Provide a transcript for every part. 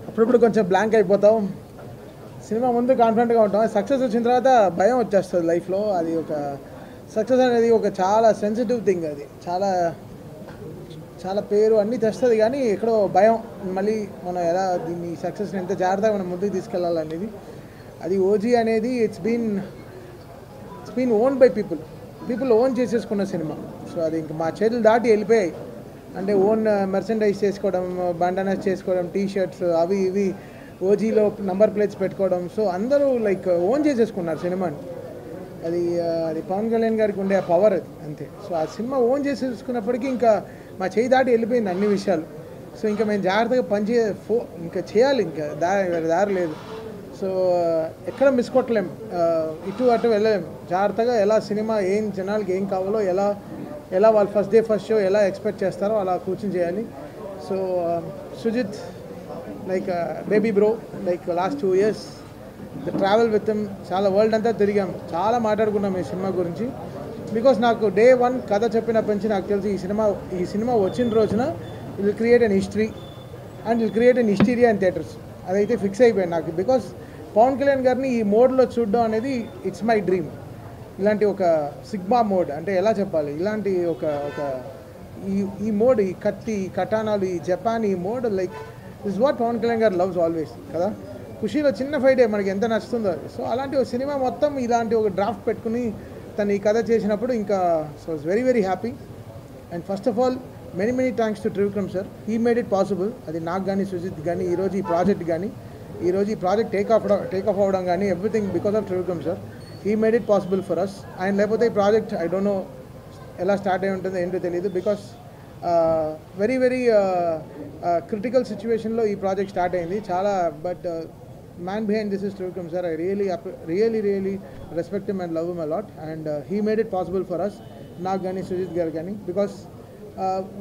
అప్పుడప్పుడు కొంచెం బ్లాంక్ అయిపోతాం. సినిమా ముందు కాన్ఫిడెంట్గా ఉంటాం, సక్సెస్ వచ్చిన తర్వాత భయం వచ్చేస్తుంది లైఫ్లో. అది ఒక సక్సెస్ అనేది ఒక చాలా సెన్సిటివ్ థింగ్, అది చాలా చాలా పేరు అన్నీ తెస్తుంది, కానీ ఎక్కడో భయం, మళ్ళీ మనం ఎలా దీన్ని సక్సెస్ని ఎంత జాగ్రత్తగా మనం ముందుకు తీసుకెళ్ళాలనేది. అది ఓజీ అనేది it's been owned by people own చేసేసుకున్న సినిమా. సో అది ఇంక మా చేతులు దాటి వెళ్ళిపోయాయి. అంటే ఓన్ మెర్చండైజ్ చేసుకోవడం, బండనస్ చేసుకోవడం, టీ షర్ట్స్ అవి ఇవి, ఓజీలో నంబర్ ప్లేట్స్ పెట్టుకోవడం. సో అందరూ లైక్ ఓన్ చేసేసుకున్నారు సినిమాని. అది అది పవన్ కళ్యాణ్ గారికి ఉండే పవర్ అది, అంతే. సో ఆ సినిమా ఓన్ చేసేసుకున్నప్పటికీ ఇంకా మా చేయి దాటి వెళ్ళిపోయింది అన్ని విషయాలు. సో ఇంకా మేము జాగ్రత్తగా ఇంకా చేయాలి, ఇంకా దారి లేదు. సో ఎక్కడ మిస్ కొట్టలేం, ఇటు అటు వెళ్ళలేం. జాగ్రత్తగా ఎలా సినిమా ఏం జనాలకి ఏం కావాలో, ఎలా వాళ్ళు ఫస్ట్ డే ఫస్ట్ షో ఎలా ఎక్స్పెక్ట్ చేస్తారో అలా కూర్చొని చేయాలి. So Sujeeth like baby bro, like last 2 years the travel with him, చాలా వరల్డ్ అంతా తిరిగాం, చాలా మాట్లాడుకున్నాం ఈ సినిమా గురించి. బికాస్ నాకు Day 1 కథ చెప్పినప్పటి నుంచి నాకు తెలిసి ఈ సినిమా వచ్చిన రోజున it will create an history and will create an hysteria in theatres. అదైతే ఫిక్స్ అయిపోయింది నాకు. బికాస్ పవన్ కళ్యాణ్ గారిని ఈ మోడ్లో చూడడం అనేది ఇట్స్ మై డ్రీమ్. ఇలాంటి ఒక సిగ్మా మోడ్ అంటే ఎలా చెప్పాలి, ఇలాంటి ఒక ఈ మోడ్, ఈ కత్తి, ఈ కటానాలు, ఈ జపాన్, ఈ mode, like this what Pawan Kalyan గారు లవ్స్ ఆల్వేస్ కదా. ఖుషీలో చిన్న ఫైటే మనకి ఎంత నచ్చుతుందో అది. సో అలాంటి ఒక సినిమా మొత్తం ఇలాంటి ఒక డ్రాఫ్ట్ పెట్టుకుని తను ఈ కథ చేసినప్పుడు ఇంకా so it's very very happy. And first of all many thanks to Trivikram sir, he made it possible. అది నాకు కానీ సుజిత్ కానీ ఈరోజు ఈ ప్రాజెక్ట్ టేక్ ఆఫ్ అవ్వడం కానీ everything because of Trivikram sir. He made it possible for us. ఆయన లేకపోతే ఈ ప్రాజెక్ట్ ఐ డోంట్ నో ఎలా స్టార్ట్ అయి ఉంటుందో ఏంటో తెలియదు. బికాస్ వెరీ క్రిటికల్ సిచ్యువేషన్లో ఈ ప్రాజెక్ట్ స్టార్ట్ అయింది చాలా. But man behind this is Trivikram sir. I really respect him and love him a lot. And he made it possible for us, నాకు కానీ సుజిత్ గారు కానీ. Because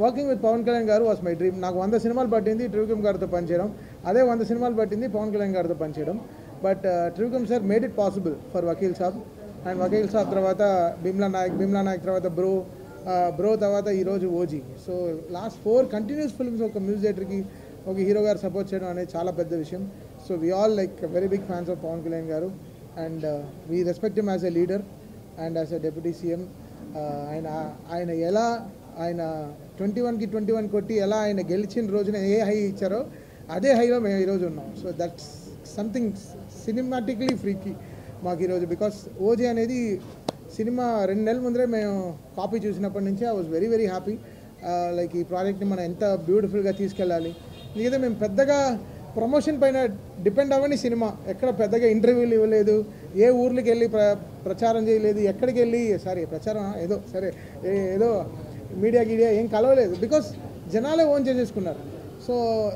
working with Pawan Kalyan గారు వాస్ మై డ్రీమ్. నాకు 100 సినిమాలు పట్టింది త్రివిక్రమ్ గారితో పనిచేయడం, అదే 100 సినిమాలు పట్టింది పవన్ కళ్యాణ్ గారితో పనిచేయడం. But Trivikram sir made it possible for Vakeel Saab. And Vakeel Saab తర్వాత భీమ్లా నాయక్ తర్వాత బ్రో తర్వాత ఈరోజు OG. So last 4 continuous films ఒక మ్యూజిక్ డైరెక్టర్కి, ఒక హీరో గారు సపోర్ట్ చేయడం అనేది చాలా పెద్ద విషయం. So we all like very big fans of Pawan Kalyan గారు. And we respect him as a leader and as a deputy CM. ఆయన ఎలా ఆయన 21కి 21 కొట్టి ఎలా ఆయన గెలిచిన రోజున ఏ హై ఇచ్చారో అదే హైలో మేము ఈరోజు ఉన్నాం. సో దట్స్ సంథింగ్ సినిమాటిక్లీ ఫ్రీకి మాకు ఈరోజు. బికాస్ ఓజీ అనేది సినిమా 2 నెలల ముందరే మేము కాపీ చూసినప్పటి నుంచి I was very happy. Like ఈ ప్రాజెక్ట్ని మనం ఎంత బ్యూటిఫుల్గా తీసుకెళ్ళాలి. లేదా మేము పెద్దగా ప్రమోషన్ పైన డిపెండ్ అవ్వని సినిమా, ఎక్కడ పెద్దగా ఇంటర్వ్యూలు ఇవ్వలేదు, ఏ ఊర్లకి వెళ్ళి ప్రచారం చేయలేదు, ఎక్కడికి వెళ్ళి ప్రచారం ఏదో మీడియా ఏం కలవలేదు. బికాస్ జనాలే ఓన్ చేసేసుకున్నారు. So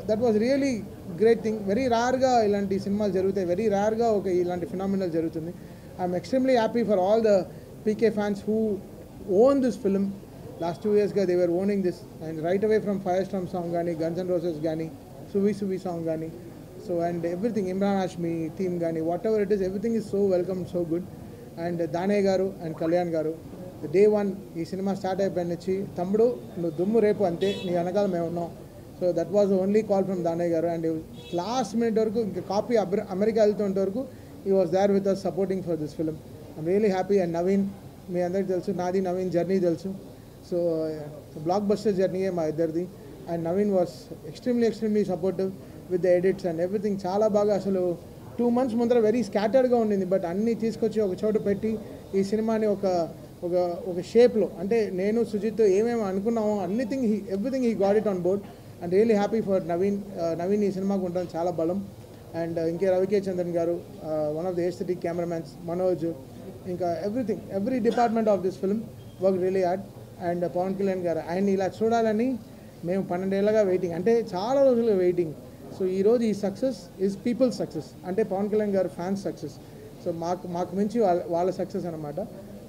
that was really great thing. Very రేర్గా ఇలాంటి సినిమాలు జరుగుతాయి, వెరీ రేర్గా ఇలాంటి ఫినామినల్ జరుగుతుంది. I'm extremely happy for all the PK fans who own this film. Last 2 yearsగా they were owning this. And right away from firestorm song కానీ, guns and roses కానీ, సువి సాంగ్ కానీ, so and everything, Emraan Hashmi theme కానీ, whatever it is, everything is so welcome, so good. And దానే గారు and Kalyan గారు, Day 1 ఈ cinema start అయిపోయిన నుంచి, తమ్ముడు నువ్వు దుమ్ము రేపు అంతే, నీ వెనకాల మేము ఉన్నాం. So that was only call from Danayya గారు. అండ్ లాస్ట్ మినిట్ వరకు ఇంకా కాపీ అమెరికా వెళ్తుంటే వరకు ఈ was there with us supporting for this film. I'm really happy. And Naveen, మీ అందరికీ తెలుసు, నాది నవీన్ జర్నీ తెలుసు. సో బ్లాక్ బస్టర్ జర్నీయే మా ఇద్దరిది. And Naveen was extremely supportive with the edits and everything. చాలా బాగా, అసలు 2 months ముందర వెరీ స్కాటర్డ్గా ఉండింది, బట్ అన్నీ తీసుకొచ్చి ఒక చోట పెట్టి ఈ సినిమాని ఒక షేప్లో, అంటే నేను సుజిత్ ఏమేమి అనుకున్నామో everything he got it on board. And really happy for Naveen ఈ సినిమాకు ఉండడం చాలా బలం. అండ్ ఇంకే రవికే చంద్రన్ గారు, one of the aesthetic cameramans, Manoj, ఇంకా every department of this film work really hard. And Pawan Kalyan గారు, ఆయన్ని ఇలా చూడాలని మేము 12 ఏళ్ళగా వెయిటింగ్, అంటే చాలా రోజులుగా వెయిటింగ్. సో ఈరోజు ఈ సక్సెస్ ఈజ్ పీపుల్ సక్సెస్, అంటే పవన్ కళ్యాణ్ గారు ఫ్యాన్స్ సక్సెస్. సో మాకు మించి వాళ్ళ సక్సెస్ అనమాట.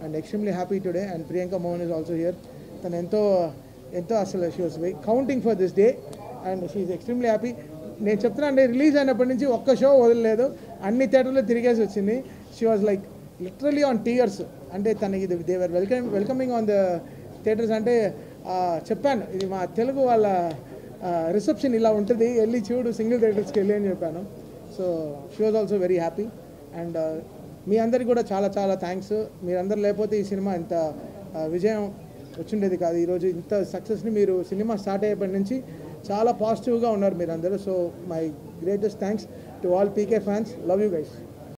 And extremely happy today. And Priyanka Mohan is also here. తను ఎంతో అసలు she was counting for this day and she is extremely happy. నేను చెప్తున్నా అంటే రిలీజ్ అయినప్పటి నుంచి ఒక్క షో వదలలేదు, అన్ని థియేటర్లో తిరిగేసి వచ్చింది. She was like literally on tears. అంటే తనకి they were welcoming on the theatres. అంటే చెప్పాను, ఇది మా తెలుగు వాళ్ళ రిసెప్షన్ ఇలా ఉంటుంది, వెళ్ళి చూడు సింగిల్ థియేటర్స్కి వెళ్ళి అని చెప్పాను. So she was also very happy. And మీ అందరికీ కూడా చాలా చాలా థ్యాంక్స్. మీరందరూ లేకపోతే ఈ సినిమా ఇంత విజయం వచ్చిండేది కాదు. ఈరోజు ఇంత సక్సెస్ని మీరు సినిమా స్టార్ట్ అయ్యేప్పటి నుంచి చాలా పాజిటివ్గా ఉన్నారు మీరందరూ. So my greatest thanks to all PK fans. Love you guys.